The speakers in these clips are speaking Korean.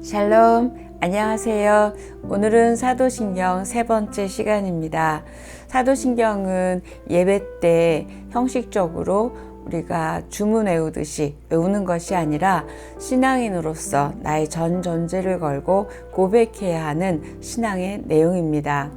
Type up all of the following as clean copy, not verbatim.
샬롬, 안녕하세요. 오늘은 사도신경 세 번째 시간입니다. 사도신경은 예배 때 형식적으로 우리가 주문 외우듯이 외우는 것이 아니라 신앙인으로서 나의 전 존재를 걸고 고백해야 하는 신앙의 내용입니다.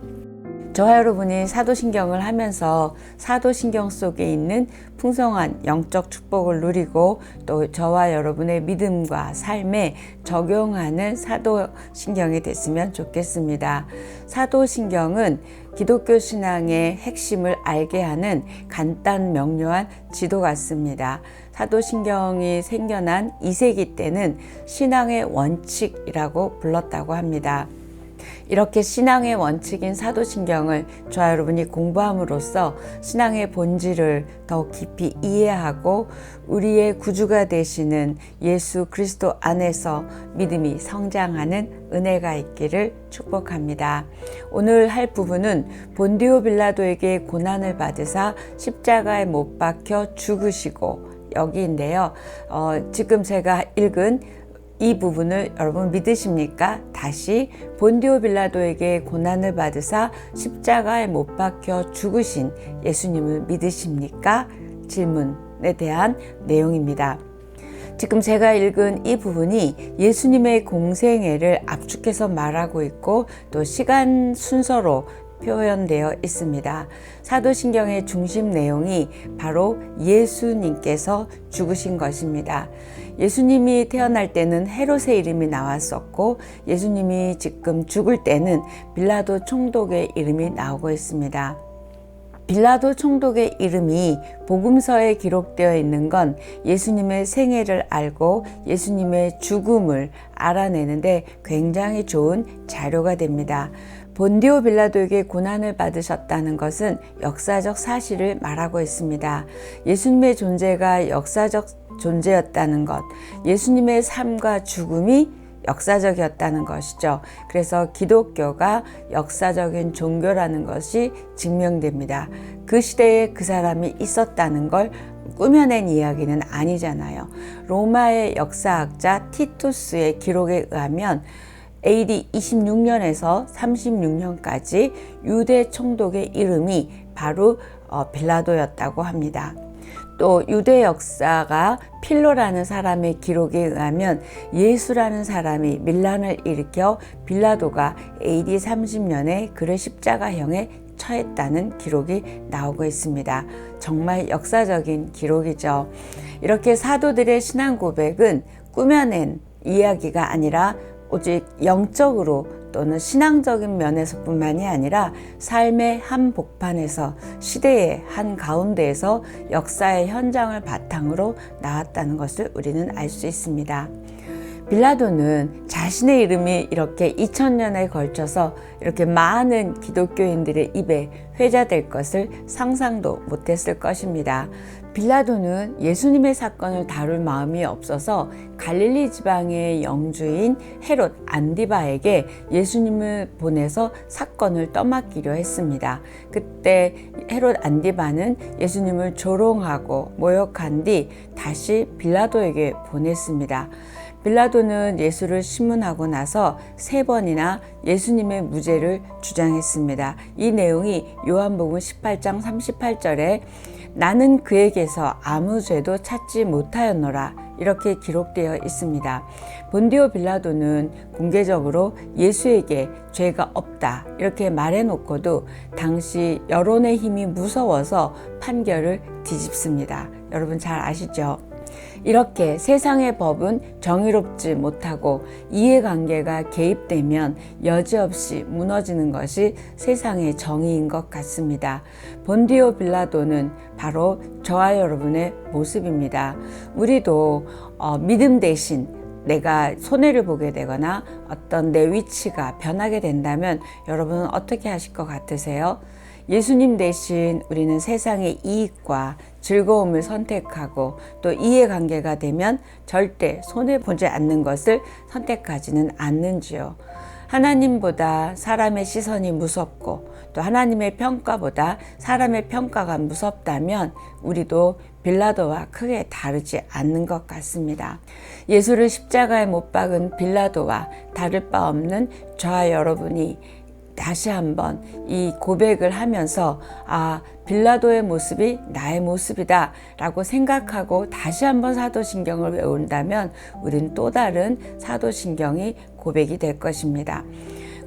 저와 여러분이 사도신경을 하면서 사도신경 속에 있는 풍성한 영적 축복을 누리고 또 저와 여러분의 믿음과 삶에 적용하는 사도신경이 됐으면 좋겠습니다. 사도신경은 기독교 신앙의 핵심을 알게 하는 간단 명료한 지도 같습니다. 사도신경이 생겨난 2세기 때는 신앙의 원칙이라고 불렀다고 합니다. 이렇게 신앙의 원칙인 사도신경을 저와 여러분이 공부함으로써 신앙의 본질을 더 깊이 이해하고 우리의 구주가 되시는 예수 그리스도 안에서 믿음이 성장하는 은혜가 있기를 축복합니다. 오늘 할 부분은 본디오 빌라도에게 고난을 받으사 십자가에 못 박혀 죽으시고 여기인데요. 지금 제가 읽은 이 부분을 여러분 믿으십니까? 다시 본디오 빌라도에게 고난을 받으사 십자가에 못 박혀 죽으신 예수님을 믿으십니까? 질문에 대한 내용입니다. 지금 제가 읽은 이 부분이 예수님의 공생애를 압축해서 말하고 있고 또 시간 순서로 표현되어 있습니다. 사도신경의 중심 내용이 바로 예수님께서 죽으신 것입니다. 예수님이 태어날 때는 헤롯의 이름이 나왔었고 예수님이 지금 죽을 때는 빌라도 총독의 이름이 나오고 있습니다. 빌라도 총독의 이름이 복음서에 기록되어 있는 건 예수님의 생애를 알고 예수님의 죽음을 알아내는데 굉장히 좋은 자료가 됩니다. 본디오 빌라도에게 고난을 받으셨다는 것은 역사적 사실을 말하고 있습니다. 예수님의 존재가 역사적 존재였다는 것, 예수님의 삶과 죽음이 역사적이었다는 것이죠. 그래서 기독교가 역사적인 종교라는 것이 증명됩니다. 그 시대에 그 사람이 있었다는 걸 꾸며낸 이야기는 아니잖아요. 로마의 역사학자 티투스의 기록에 의하면 AD 26년에서 36년까지 유대 총독의 이름이 바로 빌라도였다고 합니다. 또 유대 역사가 필로라는 사람의 기록에 의하면 예수라는 사람이 밀란을 일으켜 빌라도가 AD 30년에 그를 십자가형에 처했다는 기록이 나오고 있습니다. 정말 역사적인 기록이죠. 이렇게 사도들의 신앙 고백은 꾸며낸 이야기가 아니라 오직 영적으로 또는 신앙적인 면에서뿐만이 아니라 삶의 한 복판에서 시대의 한 가운데에서 역사의 현장을 바탕으로 나왔다는 것을 우리는 알 수 있습니다. 빌라도는 자신의 이름이 이렇게 2000년에 걸쳐서 이렇게 많은 기독교인들의 입에 회자될 것을 상상도 못했을 것입니다. 빌라도는 예수님의 사건을 다룰 마음이 없어서 갈릴리 지방의 영주인 헤롯 안디바에게 예수님을 보내서 사건을 떠맡기려 했습니다. 그때 헤롯 안디바는 예수님을 조롱하고 모욕한 뒤 다시 빌라도에게 보냈습니다. 빌라도는 예수를 심문하고 나서 3번이나 예수님의 무죄를 주장했습니다. 이 내용이 요한복음 18장 38절에 나는 그에게서 아무 죄도 찾지 못하였노라 이렇게 기록되어 있습니다. 본디오 빌라도는 공개적으로 예수에게 죄가 없다 이렇게 말해놓고도 당시 여론의 힘이 무서워서 판결을 뒤집습니다. 여러분 잘 아시죠? 이렇게 세상의 법은 정의롭지 못하고 이해관계가 개입되면 여지없이 무너지는 것이 세상의 정의인 것 같습니다. 본디오 빌라도는 바로 저와 여러분의 모습입니다. 우리도 믿음 대신 내가 손해를 보게 되거나 어떤 내 위치가 변하게 된다면 여러분은 어떻게 하실 것 같으세요? 예수님 대신 우리는 세상의 이익과 즐거움을 선택하고 또 이해관계가 되면 절대 손해보지 않는 것을 선택하지는 않는지요. 하나님보다 사람의 시선이 무섭고 또 하나님의 평가보다 사람의 평가가 무섭다면 우리도 빌라도와 크게 다르지 않는 것 같습니다. 예수를 십자가에 못 박은 빌라도와 다를 바 없는 저와 여러분이 다시 한번 이 고백을 하면서 빌라도의 모습이 나의 모습이다 라고 생각하고 다시 한번 사도신경을 외운다면 우린 또 다른 사도신경이 고백이 될 것입니다.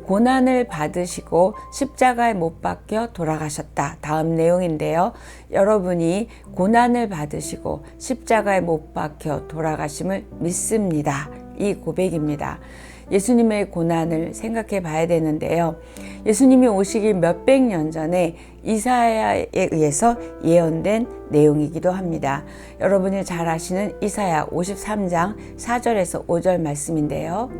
고난을 받으시고 십자가에 못 박혀 돌아가셨다. 다음 내용인데요. 여러분이 고난을 받으시고 십자가에 못 박혀 돌아가심을 믿습니다. 이 고백입니다. 예수님의 고난을 생각해 봐야 되는데요. 예수님이 오시기 몇백 년 전에 이사야에 의해서 예언된 내용이기도 합니다. 여러분이 잘 아시는 이사야 53장 4절에서 5절 말씀인데요.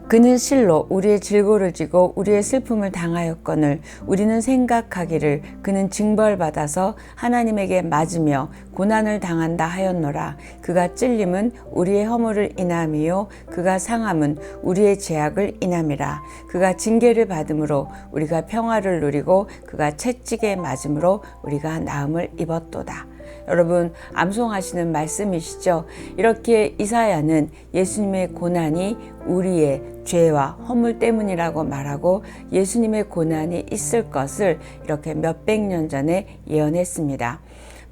그는 실로 우리의 질고를 지고 우리의 슬픔을 당하였거늘 우리는 생각하기를 그는 징벌받아서 하나님에게 맞으며 고난을 당한다 하였노라. 그가 찔림은 우리의 허물을 인함이요 그가 상함은 우리의 죄악을 인함이라. 그가 징계를 받음으로 우리가 평화를 누리고 그가 채찍에 맞음으로 우리가 나음을 입었도다. 여러분 암송하시는 말씀이시죠? 이렇게 이사야는 예수님의 고난이 우리의 죄와 허물 때문이라고 말하고 예수님의 고난이 있을 것을 이렇게 몇백 년 전에 예언했습니다.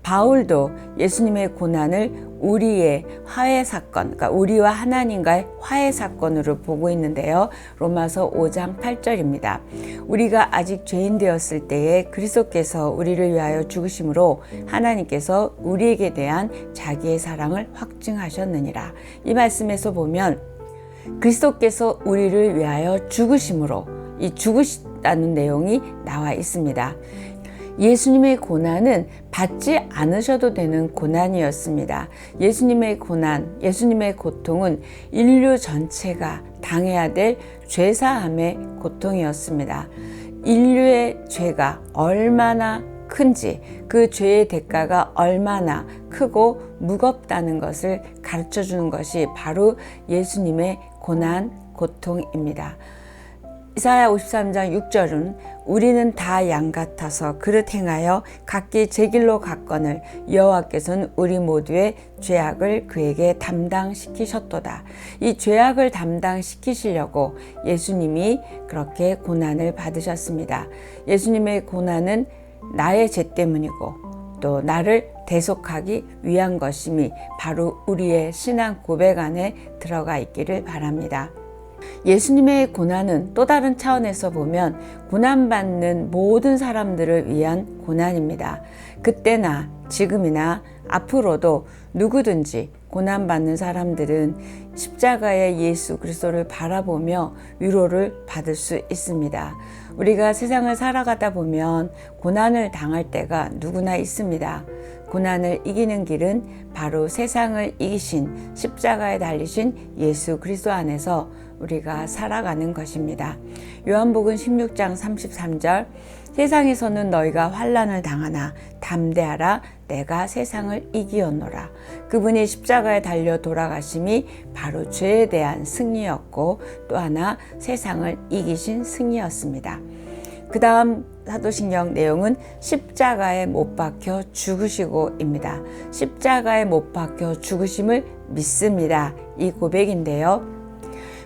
바울도 예수님의 고난을 우리의 화해 사건, 그러니까 우리와 하나님과의 화해 사건으로 보고 있는데요. 로마서 5장 8절입니다. 우리가 아직 죄인 되었을 때에 그리스도께서 우리를 위하여 죽으심으로 하나님께서 우리에게 대한 자기의 사랑을 확증하셨느니라. 이 말씀에서 보면 그리스도께서 우리를 위하여 죽으심으로 이 죽으시다는 내용이 나와 있습니다. 예수님의 고난은 받지 않으셔도 되는 고난이었습니다. 예수님의 고난, 예수님의 고통은 인류 전체가 당해야 될 죄사함의 고통이었습니다. 인류의 죄가 얼마나 큰지, 그 죄의 대가가 얼마나 크고 무겁다는 것을 가르쳐 주는 것이 바로 예수님의 고난, 고통입니다. 이사야 53장 6절은 우리는 다 양 같아서 그릇 행하여 각기 제 길로 갔거늘 여호와께서는 우리 모두의 죄악을 그에게 담당시키셨도다. 이 죄악을 담당시키시려고 예수님이 그렇게 고난을 받으셨습니다. 예수님의 고난은 나의 죄 때문이고 또 나를 대속하기 위한 것임이 바로 우리의 신앙 고백 안에 들어가 있기를 바랍니다. 예수님의 고난은 또 다른 차원에서 보면 고난받는 모든 사람들을 위한 고난입니다. 그때나 지금이나 앞으로도 누구든지 고난받는 사람들은 십자가의 예수 그리스도를 바라보며 위로를 받을 수 있습니다. 우리가 세상을 살아가다 보면 고난을 당할 때가 누구나 있습니다. 고난을 이기는 길은 바로 세상을 이기신 십자가에 달리신 예수 그리스도 안에서 우리가 살아가는 것입니다. 요한복음 16장 33절 세상에서는 너희가 환난을 당하나 담대하라 내가 세상을 이기었노라. 그분이 십자가에 달려 돌아가심이 바로 죄에 대한 승리였고 또 하나 세상을 이기신 승리였습니다. 그 다음 사도신경 내용은 십자가에 못 박혀 죽으시고입니다. 십자가에 못 박혀 죽으심을 믿습니다. 이 고백인데요.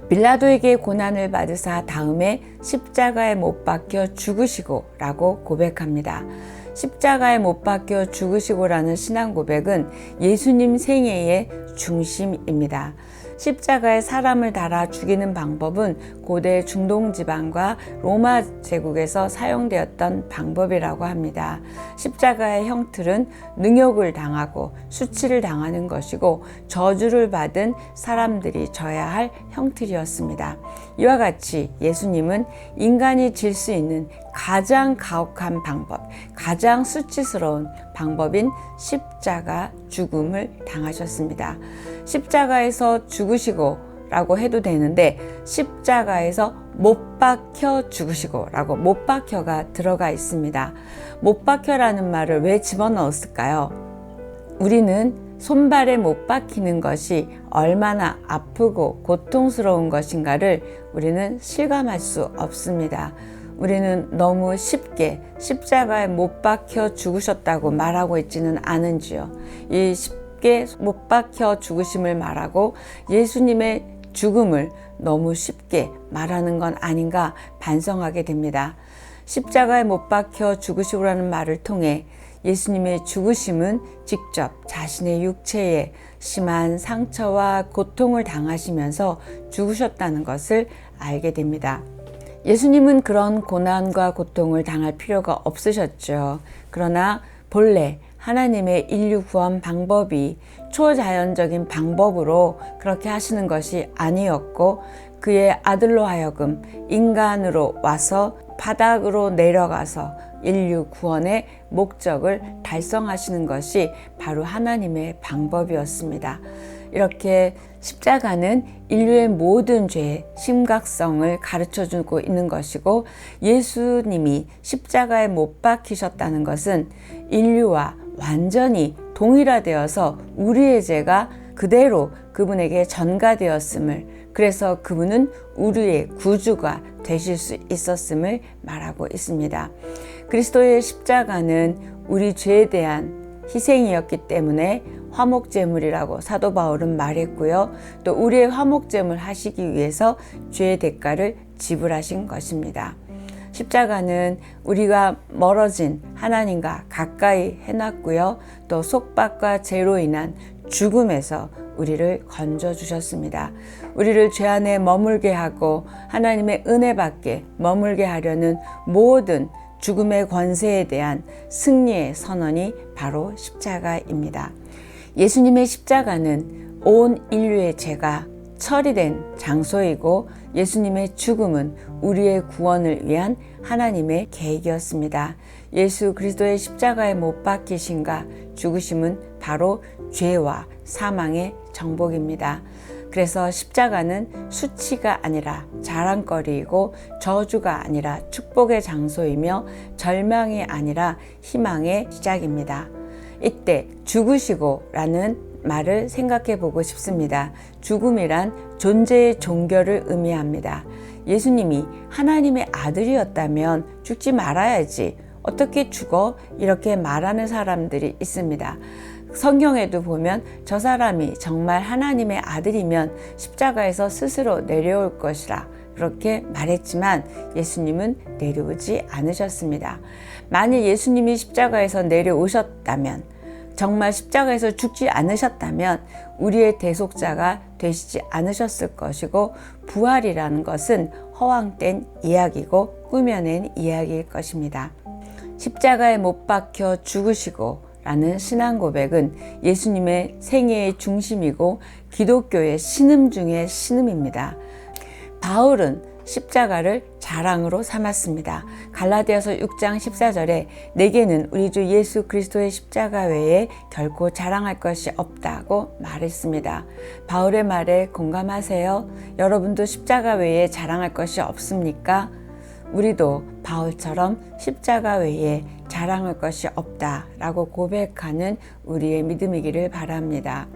빌라도에게 고난을 받으사 다음에 십자가에 못 박혀 죽으시고 라고 고백합니다. 십자가에 못 박혀 죽으시고라는 신앙 고백은 예수님 생애의 중심입니다. 십자가에 사람을 달아 죽이는 방법은 고대 중동 지방과 로마 제국에서 사용되었던 방법이라고 합니다. 십자가의 형틀은 능욕을 당하고 수치를 당하는 것이고 저주를 받은 사람들이 져야 할 형틀이었습니다. 이와 같이 예수님은 인간이 질 수 있는 가장 가혹한 방법, 가장 수치스러운 방법인 십자가 죽음을 당하셨습니다. 십자가에서 죽으시고 라고 해도 되는데 십자가에서 못 박혀 죽으시고 라고 못 박혀가 들어가 있습니다. 못 박혀라는 말을 왜 집어넣었을까요? 우리는 손발에 못 박히는 것이 얼마나 아프고 고통스러운 것인가를 우리는 실감할 수 없습니다. 우리는 너무 쉽게 십자가에 못 박혀 죽으셨다고 말하고 있지는 않은지요. 이 쉽게 못 박혀 죽으심을 말하고 예수님의 죽음을 너무 쉽게 말하는 건 아닌가 반성하게 됩니다. 십자가에 못 박혀 죽으시고라는 말을 통해 예수님의 죽으심은 직접 자신의 육체에 심한 상처와 고통을 당하시면서 죽으셨다는 것을 알게 됩니다. 예수님은 그런 고난과 고통을 당할 필요가 없으셨죠. 그러나 본래 하나님의 인류 구원 방법이 초자연적인 방법으로 그렇게 하시는 것이 아니었고, 그의 아들로 하여금 인간으로 와서 바닥으로 내려가서 인류 구원의 목적을 달성하시는 것이 바로 하나님의 방법이었습니다. 이렇게 십자가는 인류의 모든 죄의 심각성을 가르쳐주고 있는 것이고, 예수님이 십자가에 못 박히셨다는 것은 인류와 완전히 동일화되어서 우리의 죄가 그대로 그분에게 전가되었음을, 그래서 그분은 우리의 구주가 되실 수 있었음을 말하고 있습니다. 그리스도의 십자가는 우리 죄에 대한 희생이었기 때문에 화목제물이라고 사도 바울은 말했고요. 또 우리의 화목제물 하시기 위해서 죄의 대가를 지불하신 것입니다. 십자가는 우리가 멀어진 하나님과 가까이 해놨고요. 또 속박과 죄로 인한 죽음에서 우리를 건져주셨습니다. 우리를 죄 안에 머물게 하고 하나님의 은혜 밖에 머물게 하려는 모든 죽음의 권세에 대한 승리의 선언이 바로 십자가입니다. 예수님의 십자가는 온 인류의 죄가 처리된 장소이고, 예수님의 죽음은 우리의 구원을 위한 하나님의 계획이었습니다. 예수 그리스도의 십자가에 못 박히심과 죽으심은 바로 죄와 사망의 정복입니다. 그래서 십자가는 수치가 아니라 자랑거리이고, 저주가 아니라 축복의 장소이며, 절망이 아니라 희망의 시작입니다. 이때 죽으시고라는 말을 생각해 보고 싶습니다. 죽음이란 존재의 종결을 의미합니다. 예수님이 하나님의 아들이었다면 죽지 말아야지, 어떻게 죽어? 이렇게 말하는 사람들이 있습니다. 성경에도 보면 저 사람이 정말 하나님의 아들이면 십자가에서 스스로 내려올 것이라 그렇게 말했지만, 예수님은 내려오지 않으셨습니다. 만일 예수님이 십자가에서 내려오셨다면, 정말 십자가에서 죽지 않으셨다면 우리의 대속자가 되시지 않으셨을 것이고, 부활이라는 것은 허황된 이야기고 꾸며낸 이야기일 것입니다. 십자가에 못 박혀 죽으시고 라는 신앙 고백은 예수님의 생애의 중심이고 기독교의 신음 중의 신음입니다. 바울은 십자가를 자랑으로 삼았습니다. 갈라디아서 6장 14절에 내게는 우리 주 예수 그리스도의 십자가 외에 결코 자랑할 것이 없다고 말했습니다. 바울의 말에 공감하세요? 여러분도 십자가 외에 자랑할 것이 없습니까? 우리도 바울처럼 십자가 외에 자랑할 것이 없다라고 고백하는 우리의 믿음이기를 바랍니다.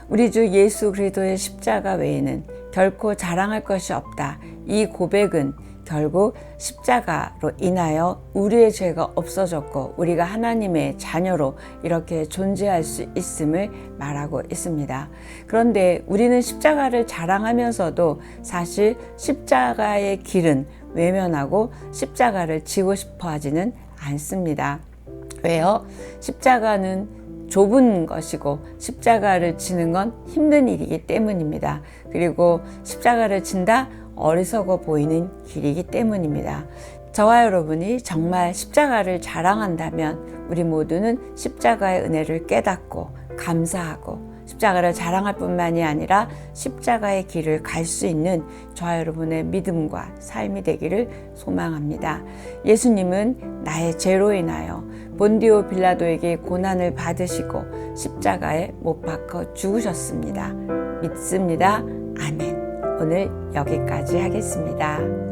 우리 주 예수 그리스도의 십자가 외에는 결코 자랑할 것이 없다. 이 고백은 결국 십자가로 인하여 우리의 죄가 없어졌고 우리가 하나님의 자녀로 이렇게 존재할 수 있음을 말하고 있습니다. 그런데 우리는 십자가를 자랑하면서도 사실 십자가의 길은 외면하고 십자가를 지고 싶어 하지는 않습니다. 왜요? 십자가는 좁은 것이고 십자가를 지는 건 힘든 일이기 때문입니다. 그리고 십자가를 진다? 어리석어 보이는 길이기 때문입니다. 저와 여러분이 정말 십자가를 자랑한다면 우리 모두는 십자가의 은혜를 깨닫고 감사하고 십자가를 자랑할 뿐만이 아니라 십자가의 길을 갈 수 있는 저와 여러분의 믿음과 삶이 되기를 소망합니다. 예수님은 나의 죄로 인하여 본디오 빌라도에게 고난을 받으시고 십자가에 못 박혀 죽으셨습니다. 믿습니다. 아멘. 오늘 여기까지 하겠습니다.